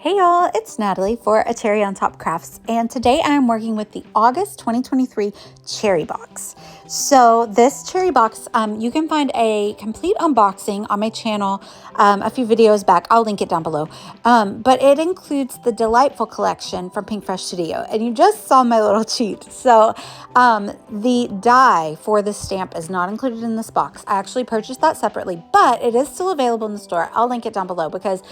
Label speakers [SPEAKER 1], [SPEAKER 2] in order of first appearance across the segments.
[SPEAKER 1] Hey y'all, it's Natalie for A Cherry on Top Crafts, and today I'm working with the August 2023 Cherry Box. So this Cherry Box, you can find a complete unboxing on my channel a few videos back. I'll link it down below. But it includes the Delightful collection from Pink Fresh Studio, and you just saw my little cheat. So the die for the stamp is not included in this box. I actually purchased that separately, but it is still available in the store. I'll link it down below because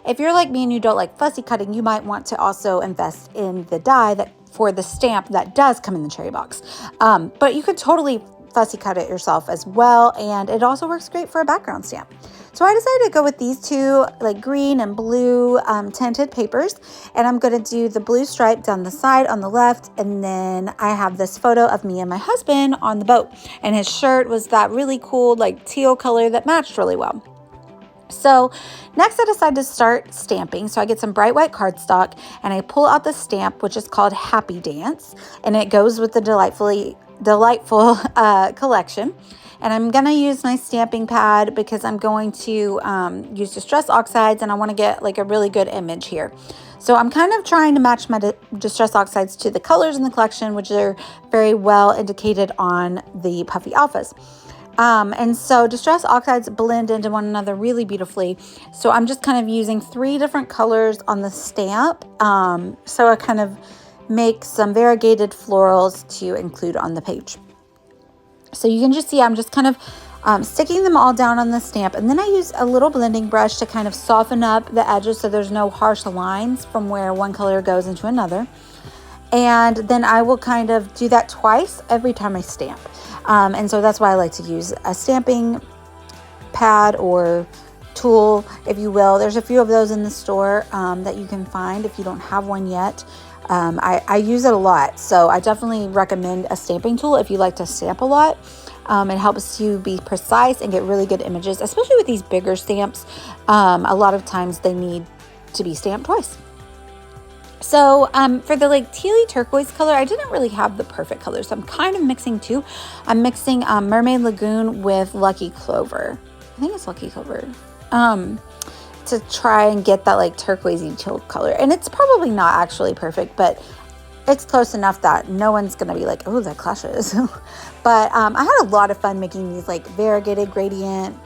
[SPEAKER 1] if you're like me and you don't like fussy cutting, you might want to also invest in the die that for the stamp that does come in the Cherry Box. But you could totally fussy cut it yourself as well, and it also works great for a background stamp. So I decided to go with these two like green and blue tinted papers, and I'm going to do the blue stripe down the side on the left, and then I have this photo of me and my husband on the boat, and his shirt was that really cool like teal color that matched really well. So next I decided to start stamping. So I get some bright white cardstock and I pull out the stamp, which is called Happy Dance, and it goes with the Delightful collection. And I'm going to use my stamping pad because I'm going to use Distress Oxides, and I want to get like a really good image here. So I'm kind of trying to match my Distress Oxides to the colors in the collection, which are very well indicated on the Puffy Alphas. And so Distress Oxides blend into one another really beautifully. So I'm just kind of using 3 different colors on the stamp. So I kind of make some variegated florals to include on the page. So you can just see I'm just kind of sticking them all down on the stamp. And then I use a little blending brush to kind of soften up the edges so there's no harsh lines from where one color goes into another. And then I will kind of do that twice every time I stamp. And so that's why I like to use a stamping pad or tool, if you will. There's a few of those in the store that you can find if you don't have one yet. I use it a lot, so I definitely recommend a stamping tool if you like to stamp a lot. It helps you be precise and get really good images, especially with these bigger stamps. A lot of times they need to be stamped twice. So for the like tealy turquoise color, I didn't really have the perfect color, so I'm kind of mixing two. I'm mixing Mermaid Lagoon with Lucky Clover. I think it's Lucky Clover. To try and get that like turquoisey teal color. And it's probably not actually perfect, but it's close enough that no one's going to be like, oh, that clashes. But I had a lot of fun making these like variegated gradient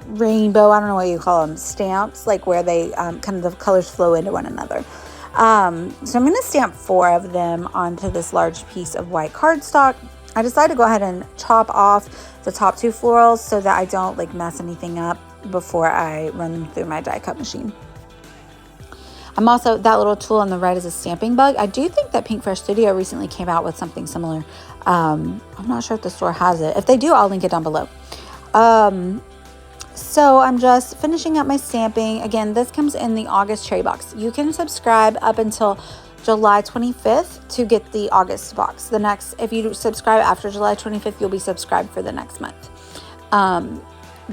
[SPEAKER 1] rainbow, I don't know what you call them, stamps, like where they kind of the colors flow into one another. So I'm going to stamp 4 of them onto this large piece of white cardstock. I decided to go ahead and chop off the top 2 florals so that I don't like mess anything up before I run them through my die cut machine. I'm also, that little tool on the right is a stamping bug. I do think that Pink Fresh Studio recently came out with something similar. I'm not sure if the store has it. If they do, I'll link it down below. So I'm just finishing up my stamping. Again, this comes in the August Cherry Box. You can subscribe up until July 25th to get the August box. If you subscribe after July 25th, you'll be subscribed for the next month.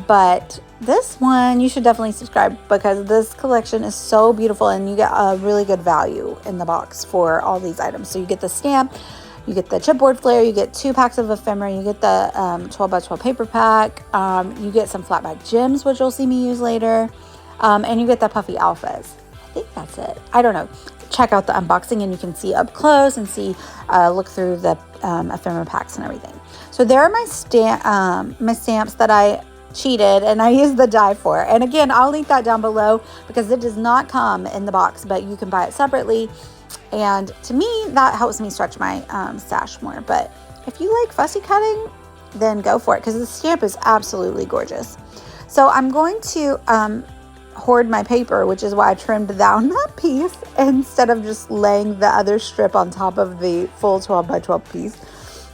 [SPEAKER 1] But this one, you should definitely subscribe because this collection is so beautiful and you get a really good value in the box for all these items. So you get the stamp, you get the chipboard flare, you get 2 packs of ephemera, you get the 12 by 12 paper pack, you get some flat back gems, which you'll see me use later, and you get the Puffy Alphas. I think that's it. I don't know. Check out the unboxing and you can see up close and see, look through the ephemera packs and everything. So there are my stamps that I cheated and I used the die for. And again, I'll link that down below because it does not come in the box, but you can buy it separately. And to me, that helps me stretch my stash more. But if you like fussy cutting, then go for it because the stamp is absolutely gorgeous. So I'm going to hoard my paper, which is why I trimmed down that piece instead of just laying the other strip on top of the full 12 by 12 piece.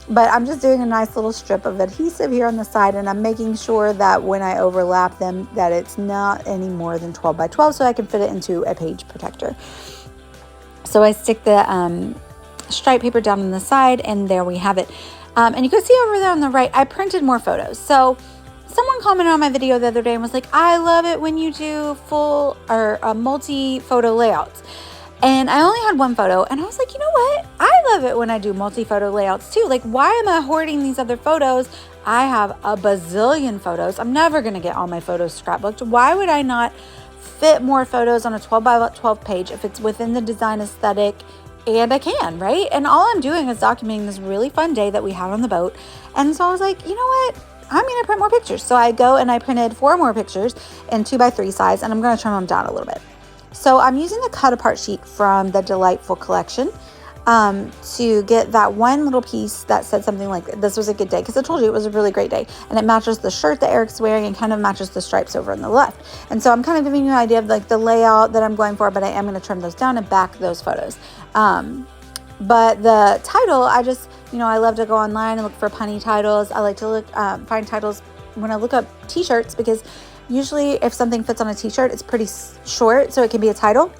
[SPEAKER 1] But I'm just doing a nice little strip of adhesive here on the side, and I'm making sure that when I overlap them that it's not any more than 12 by 12 so I can fit it into a page protector. So I stick the stripe paper down on the side, and there we have it. And you can see over there on the right, I printed more photos. So someone commented on my video the other day and was like, I love it when you do full or multi-photo layouts. And I only had 1 photo, and I was like, you know what? I love it when I do multi-photo layouts too. Like, why am I hoarding these other photos? I have a bazillion photos. I'm never going to get all my photos scrapbooked. Why would I not fit more photos on a 12 by 12 page if it's within the design aesthetic, and I can, right? And all I'm doing is documenting this really fun day that we had on the boat. And so I was like, you know what? I'm going to print more pictures. So I go and I printed 4 more pictures in 2x3 size, and I'm going to trim them down a little bit. So I'm using the cut apart sheet from the Delightful collection to get that one little piece that said something like, this was a good day, because I told you it was a really great day, and it matches the shirt that Eric's wearing and kind of matches the stripes over on the left. And so I'm kind of giving you an idea of like the layout that I'm going for, but I am going to trim those down and back those photos. But the title, I just, I love to go online and look for punny titles. I like to look, find titles when I look up t-shirts, because usually if something fits on a t-shirt, it's pretty short, so it can be a title.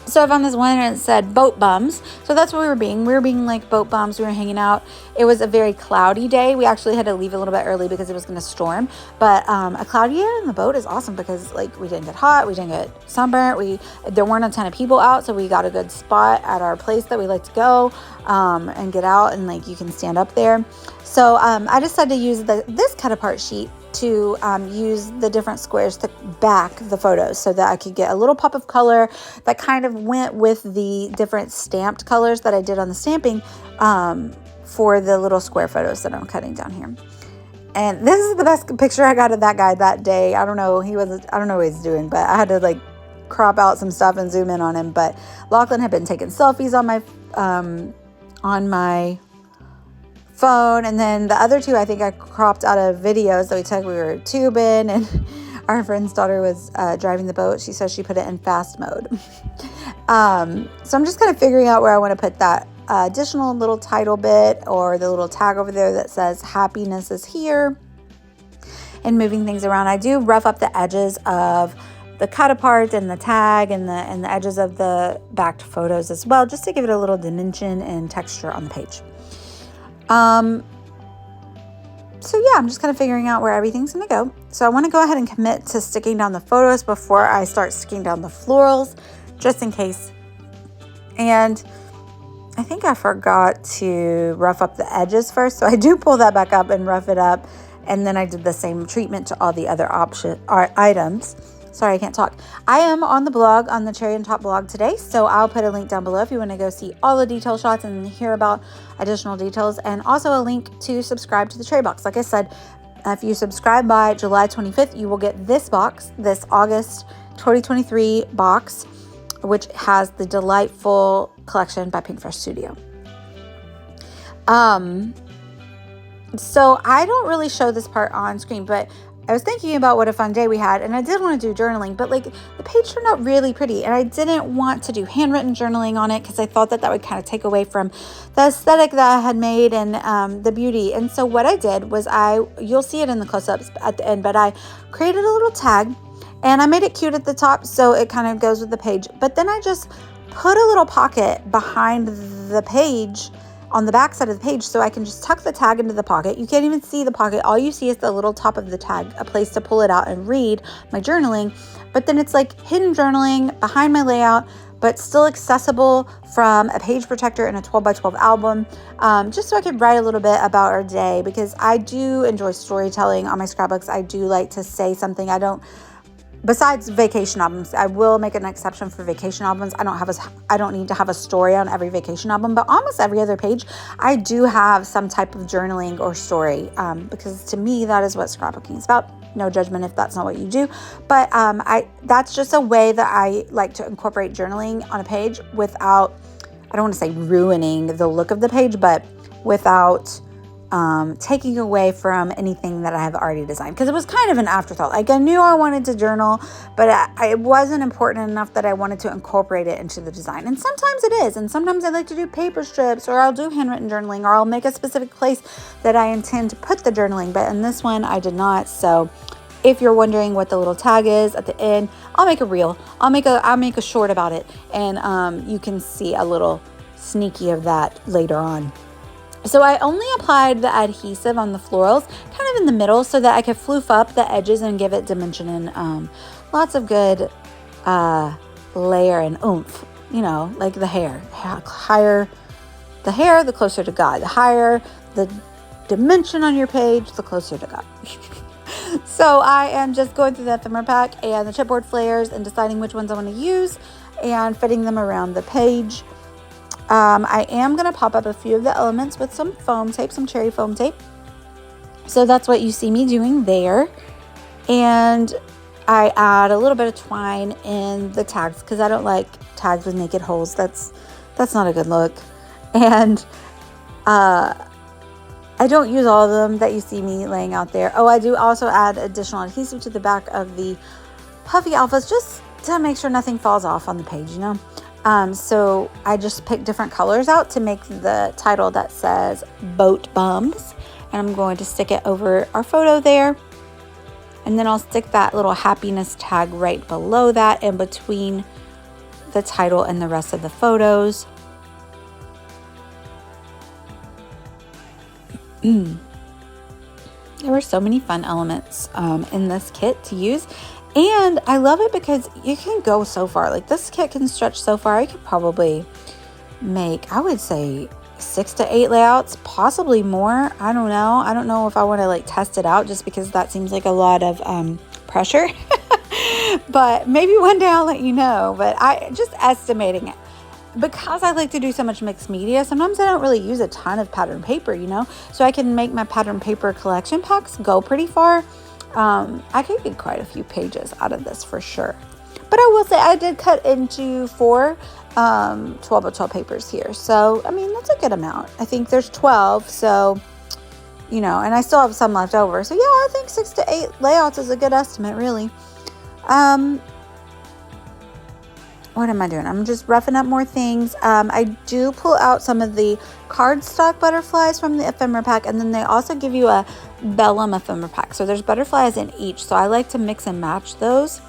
[SPEAKER 1] So I found this one and it said boat bums. So that's what we were being. We were being like boat bums. We were hanging out. It was a very cloudy day. We actually had to leave a little bit early because it was going to storm. But a cloudy day on the boat is awesome because like we didn't get hot. We didn't get sunburnt. There weren't a ton of people out. So we got a good spot at our place that we like to go and get out, and like you can stand up there. So I decided to use this cut apart sheet to use the different squares to back the photos so that I could get a little pop of color that kind of went with the different stamped colors that I did on the stamping for the little square photos that I'm cutting down here. And this is the best picture I got of that guy that day. I don't know what he's doing, but I had to like crop out some stuff and zoom in on him. But Lachlan had been taking selfies on my phone, and then the other 2 I think I cropped out of videos that we took. We were tubing, and our friend's daughter was driving the boat. She says she put it in fast mode. So I'm just kind of figuring out where I want to put that additional little title bit or the little tag over there that says happiness is here, and moving things around. I do rough up the edges of the cut apart and the tag and the edges of the backed photos as well, just to give it a little dimension and texture on the page. So yeah, I'm just kind of figuring out where everything's going to go. So I want to go ahead and commit to sticking down the photos before I start sticking down the florals, just in case. And I think I forgot to rough up the edges first. So I do pull that back up and rough it up. And then I did the same treatment to all the other items. Sorry, I can't talk. I am on the blog, on the Cherry on Top blog today, so I'll put a link down below if you want to go see all the detail shots and hear about additional details, and also a link to subscribe to the Cherry Box. Like I said, if you subscribe by July 25th, you will get this box, this August 2023 box, which has the Delightful collection by Pinkfresh Studio. So I don't really show this part on screen, but I was thinking about what a fun day we had, and I did want to do journaling, but like the page turned out really pretty, and I didn't want to do handwritten journaling on it because I thought that would kind of take away from the aesthetic that I had made and the beauty. And so what I did was you'll see it in the close-ups at the end, but I created a little tag and I made it cute at the top so it kind of goes with the page. But then I just put a little pocket behind the page on the back side of the page, so I can just tuck the tag into the pocket. You can't even see the pocket. All you see is the little top of the tag, a place to pull it out and read my journaling. But then it's like hidden journaling behind my layout, but still accessible from a page protector in a 12 by 12 album, just so I could write a little bit about our day, because I do enjoy storytelling on my scrapbooks. I do like to say something. Besides vacation albums, I will make an exception for vacation albums. I don't need to have a story on every vacation album, but almost every other page, I do have some type of journaling or story, because to me, that is what scrapbooking is about. No judgment if that's not what you do, but that's just a way that I like to incorporate journaling on a page without, I don't want to say ruining the look of the page, but without taking away from anything that I have already designed, because it was kind of an afterthought. Like I knew I wanted to journal, but it wasn't important enough that I wanted to incorporate it into the design. And sometimes it is, and sometimes I like to do paper strips, or I'll do handwritten journaling, or I'll make a specific place that I intend to put the journaling. But in this one, I did not. So if you're wondering what the little tag is at the end, I'll make a reel. I'll make a short about it, and you can see a little sneaky of that later on. So I only applied the adhesive on the florals kind of in the middle so that I could floof up the edges and give it dimension and lots of good layer and oomph, like the hair. Higher the hair, the closer to God. The higher the dimension on your page, the closer to God. So I am just going through the ephemera pack and the chipboard flares and deciding which ones I want to use and fitting them around the page. I am going to pop up a few of the elements with some foam tape, some cherry foam tape. So that's what you see me doing there. And I add a little bit of twine in the tags because I don't like tags with naked holes. That's not a good look. And I don't use all of them that you see me laying out there. Oh, I do also add additional adhesive to the back of the puffy alphas just to make sure nothing falls off on the page, you know. So I just picked different colors out to make the title that says Boat Bums. And I'm going to stick it over our photo there. And then I'll stick that little happiness tag right below that in between the title and the rest of the photos. There were so many fun elements in this kit to use, and I love it because you can go so far. Like, this kit can stretch so far. I could probably make, I would say, 6 to 8 layouts, possibly more. I don't know if I want to like test it out just because that seems like a lot of pressure. But maybe one day I'll let you know. But I just estimating it. Because I like to do so much mixed media, sometimes I don't really use a ton of pattern paper, you know, so I can make my pattern paper collection packs go pretty far. I could get quite a few pages out of this for sure. But I will say I did cut into 4 12 by 12 papers here. So, I mean, that's a good amount. I think there's 12, so, you know, and I still have some left over. So, yeah, I think 6 to 8 layouts is a good estimate, really. What am I doing? I'm just roughing up more things. I do pull out some of the cardstock butterflies from the ephemera pack, and then they also give you a vellum ephemera pack. So there's butterflies in each. So I like to mix and match those.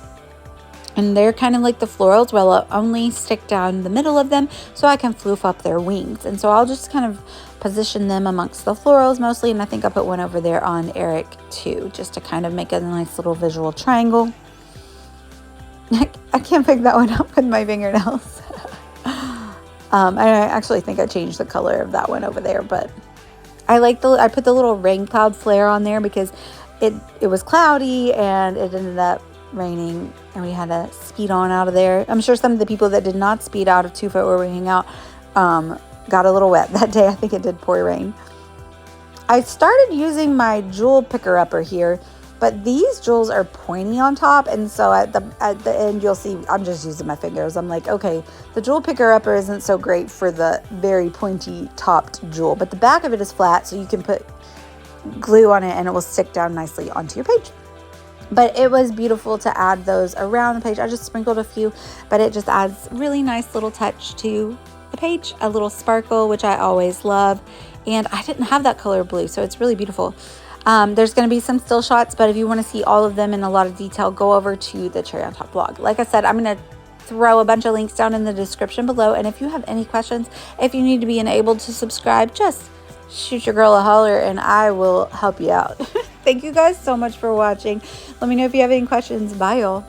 [SPEAKER 1] And they're kind of like the florals where I'll only stick down the middle of them so I can floof up their wings. And so I'll just kind of position them amongst the florals mostly. And I think I put one over there on Eric too, just to kind of make a nice little visual triangle. I can't pick that one up with my fingernails. I actually think I changed the color of that one over there, but I put the little rain cloud flare on there because it was cloudy and it ended up raining and we had to speed on out of there. I'm sure some of the people that did not speed out of 2 Foot where we hang out got a little wet that day. I think it did pour rain. I started using my jewel picker upper here, but these jewels are pointy on top, and so at the end you'll see I'm just using my fingers. I'm like, okay, the jewel picker upper isn't so great for the very pointy topped jewel, but the back of it is flat, so you can put glue on it and it will stick down nicely onto your page. But it was beautiful to add those around the page. I just sprinkled a few, but it just adds really nice little touch to the page, a little sparkle, which I always love. And I didn't have that color blue, so it's really beautiful. There's going to be some still shots, but if you want to see all of them in a lot of detail, go over to the Cherry on Top blog. Like I said, I'm going to throw a bunch of links down in the description below. And if you have any questions, if you need to be enabled to subscribe, just shoot your girl a holler and I will help you out. Thank you guys so much for watching. Let me know if you have any questions. Bye, y'all.